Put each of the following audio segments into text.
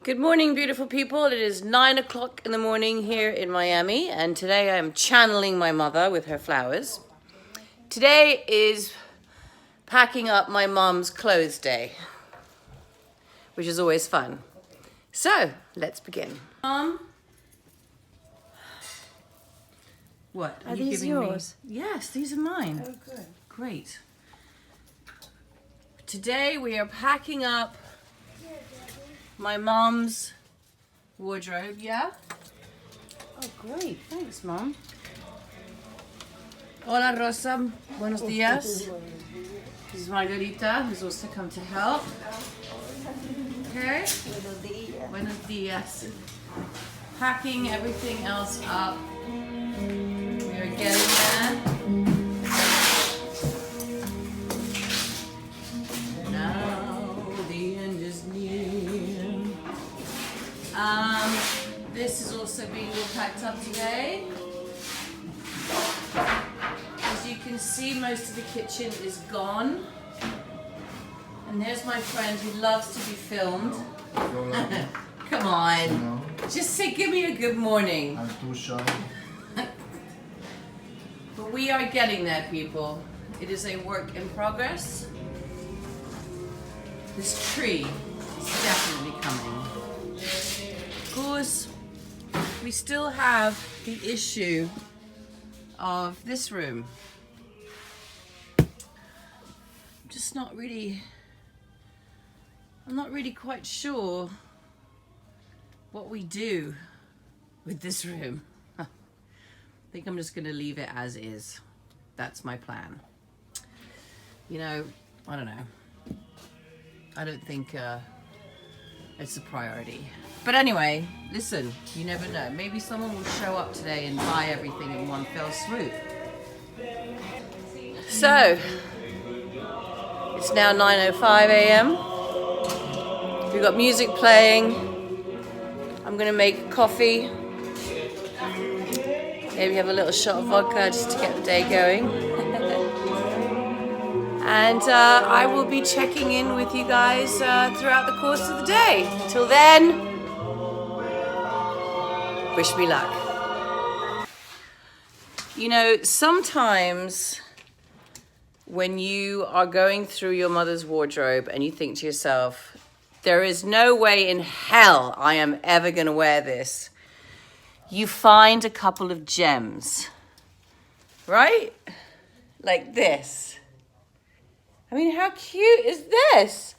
Good morning, beautiful people. It is 9 o'clock in the morning here in Miami, and today I am channeling my mother with her flowers. Today is packing up my mom's clothes day, which is always fun. So, let's begin. Mom? What? Are these yours? Yes, these are mine. Oh, good. Great. Today we are packing up my mom's wardrobe, yeah? Oh, great. Thanks, Mom. Hola, Rosa. Buenos dias. This is Margarita, who's also come to help. Okay? Buenos dias. Packing everything else up. We are getting there. This is also being all packed up today. As you can see, most of the kitchen is gone. And there's my friend who loves to be filmed. Come on. No. Just say, give me a good morning. I'm too shy. But we are getting there, people. It is a work in progress. This tree is definitely coming. Of course, we still have the issue of this room. I'm not really quite sure what we do with this room. I think I'm just gonna leave it as is. That's my plan. You know, I don't know. I don't think it's a priority. But anyway, listen, you never know. Maybe someone will show up today and buy everything in one fell swoop. So, it's now 9:05 a.m. We've got music playing. I'm gonna make coffee. Maybe have a little shot of vodka just to get the day going. And I will be checking in with you guys throughout the course of the day. Till then, wish me luck. You know, sometimes when you are going through your mother's wardrobe and you think to yourself, there is no way in hell I am ever going to wear this, you find a couple of gems, right? Like this. I mean, how cute is this?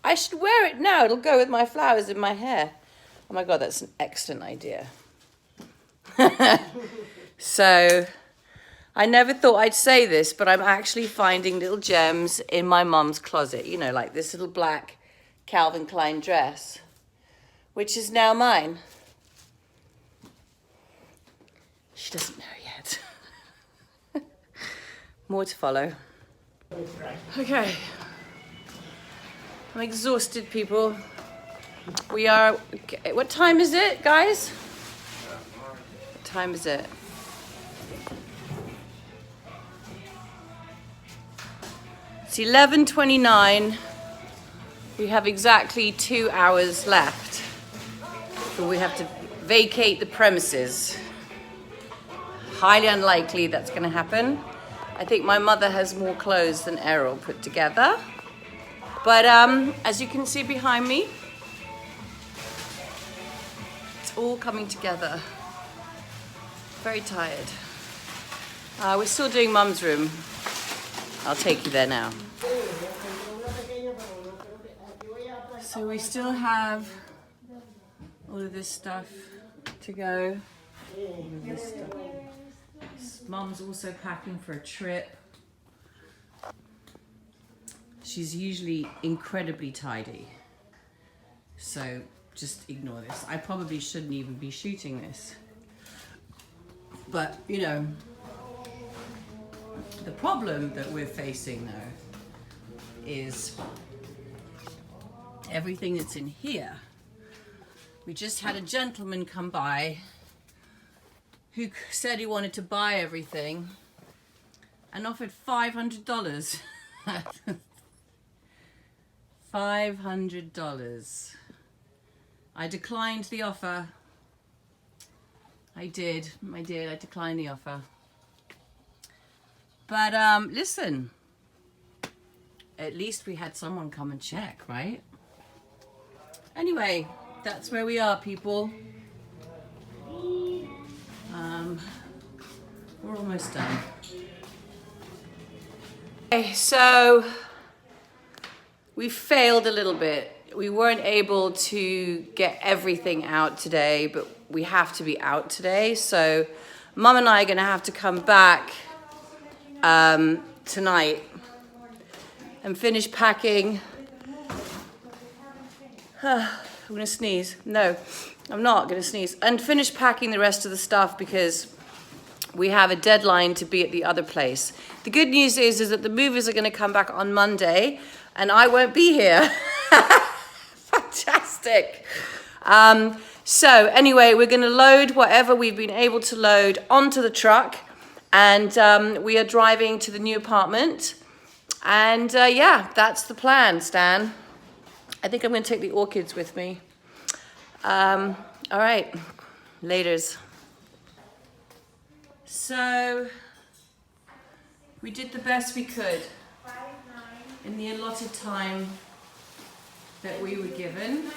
I should wear it now. It'll go with my flowers in my hair. Oh my God, that's an excellent idea. So, I never thought I'd say this, but I'm actually finding little gems in my mum's closet. You know, like this little black Calvin Klein dress, which is now mine. She doesn't know yet. More to follow. Okay. I'm exhausted, people. We are... Okay. What time is it, guys? What time is it? It's 11:29. We have exactly 2 hours left. So we have to vacate the premises. Highly unlikely that's going to happen. I think my mother has more clothes than Errol put together. But as you can see behind me, it's all coming together. Very tired. We're still doing Mum's room. I'll take you there now. So we still have all of this stuff to go. All of this stuff. Mum's also packing for a trip. She's usually incredibly tidy. So just ignore this. I probably shouldn't even be shooting this. But, you know, the problem that we're facing though is everything that's in here. We just had a gentleman come by who said he wanted to buy everything and offered $500. $500. I declined the offer. I did. I declined the offer. But listen, at least we had someone come and check, right? Anyway, that's where we are, people. We're almost done. Okay, so we failed a little bit. We weren't able to get everything out today, but we have to be out today. So Mum and I are going to have to come back tonight and finish packing. I'm going to sneeze. No, I'm not going to sneeze. And finish packing the rest of the stuff because we have a deadline to be at the other place. The good news is that the movers are going to come back on Monday and I won't be here. Fantastic. So anyway, we're going to load whatever we've been able to load onto the truck, and we are driving to the new apartment. And yeah, that's the plan, Stan. I think I'm going to take the orchids with me. All right, laters. So we did the best we could in the allotted time that we were given.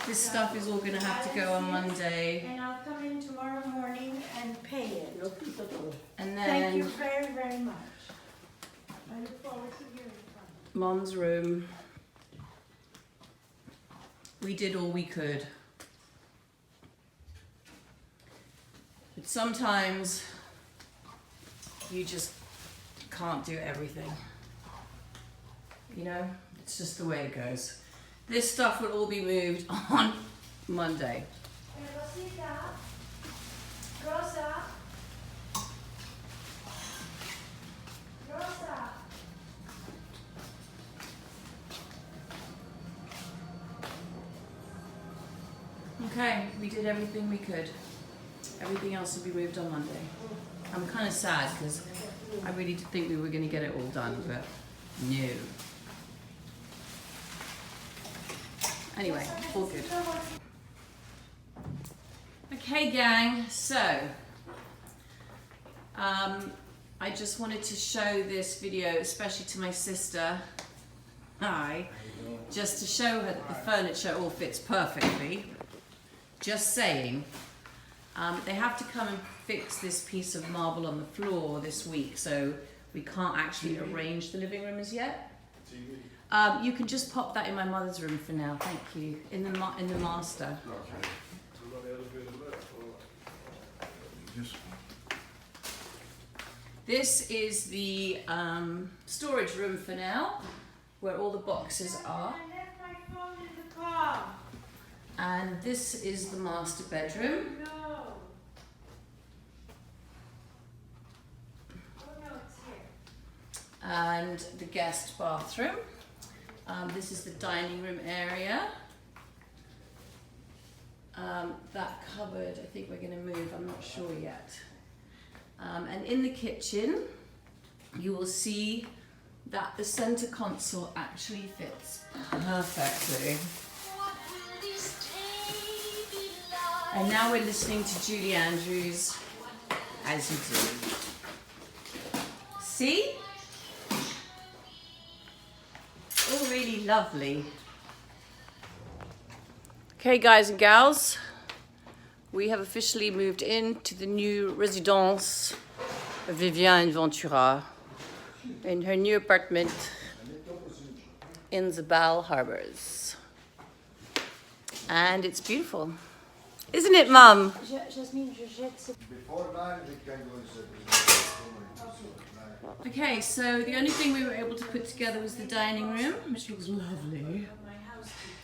This stuff is all going to have to go on Monday. And I'll come in tomorrow morning and pay it. And then Thank you very, very much. I look forward to hearing from you. Mom's room. We did all we could. But sometimes you just can't do everything. You know, it's just the way it goes. This stuff will all be moved on Monday. Okay, we did everything we could. Everything else will be moved on Monday. I'm kind of sad because I really did think we were going to get it all done, but no. Anyway, all good. Okay, gang, so I just wanted to show this video, especially to my sister. Hi. Just to show her that the furniture all fits perfectly. Just saying. They have to come and fix this piece of marble on the floor this week, so we can't actually arrange the living room as yet. You can just pop that in my mother's room for now, thank you. In the master. This is the storage room for now, where all the boxes are. I left my phone in the car. And this is the master bedroom. No. Oh no, it's here. And the guest bathroom. This is the dining room area. That cupboard, I think we're going to move, I'm not sure yet. And in the kitchen, you will see that the center console actually fits perfectly. And now we're listening to Julie Andrews, As You Do. See? All really lovely. Okay, guys and gals, we have officially moved into the new residence of Viviane Ventura in her new apartment in the Bal Harbors. And it's beautiful. Isn't it, Mum? Okay, so the only thing we were able to put together was the dining room, which looks lovely.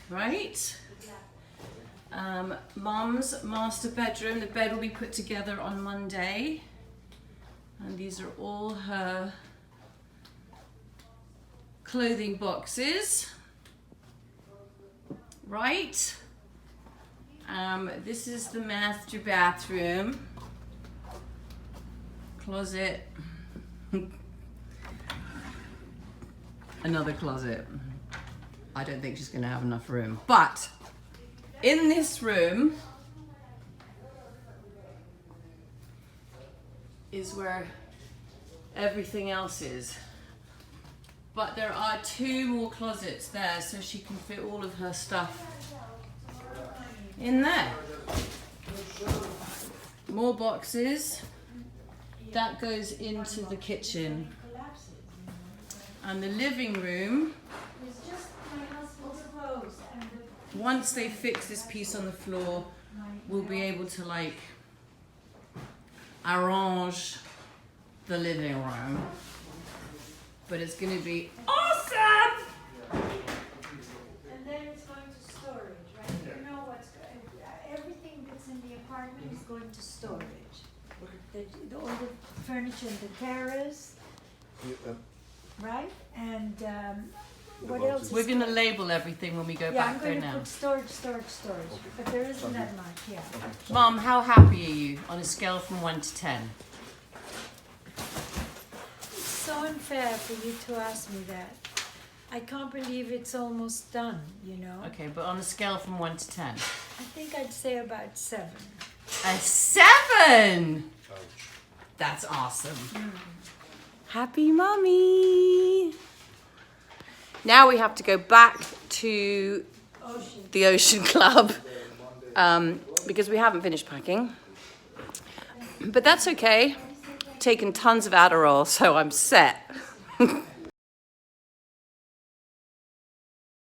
Right? Mum's master bedroom. The bed will be put together on Monday. And these are all her clothing boxes. Right? This is the master bathroom. Closet. Another closet. I don't think she's going to have enough room. But in this room is where everything else is. But there are 2 more closets there, so she can fit all of her stuff in there. More boxes. That goes into the kitchen. And the living room, once they fix this piece on the floor, we'll be able to like arrange the living room. But it's going to be awesome! And then it's going to storage, right? You know what's everything that's in the apartment is going to storage. All the furniture in the terrace, right? And what else? We're going to label everything when we go Yeah, I'm back there going to now. put storage. But there isn't that much, yeah. Mom, how happy are you on a scale from 1 to 10? It's so unfair for you to ask me that. I can't believe it's almost done, you know? Okay, but on a scale from 1 to 10? I think I'd say about 7. A 7! That's awesome. Happy mummy! Now we have to go back to the Ocean Club because we haven't finished packing. But that's okay. Taken tons of Adderall, so I'm set.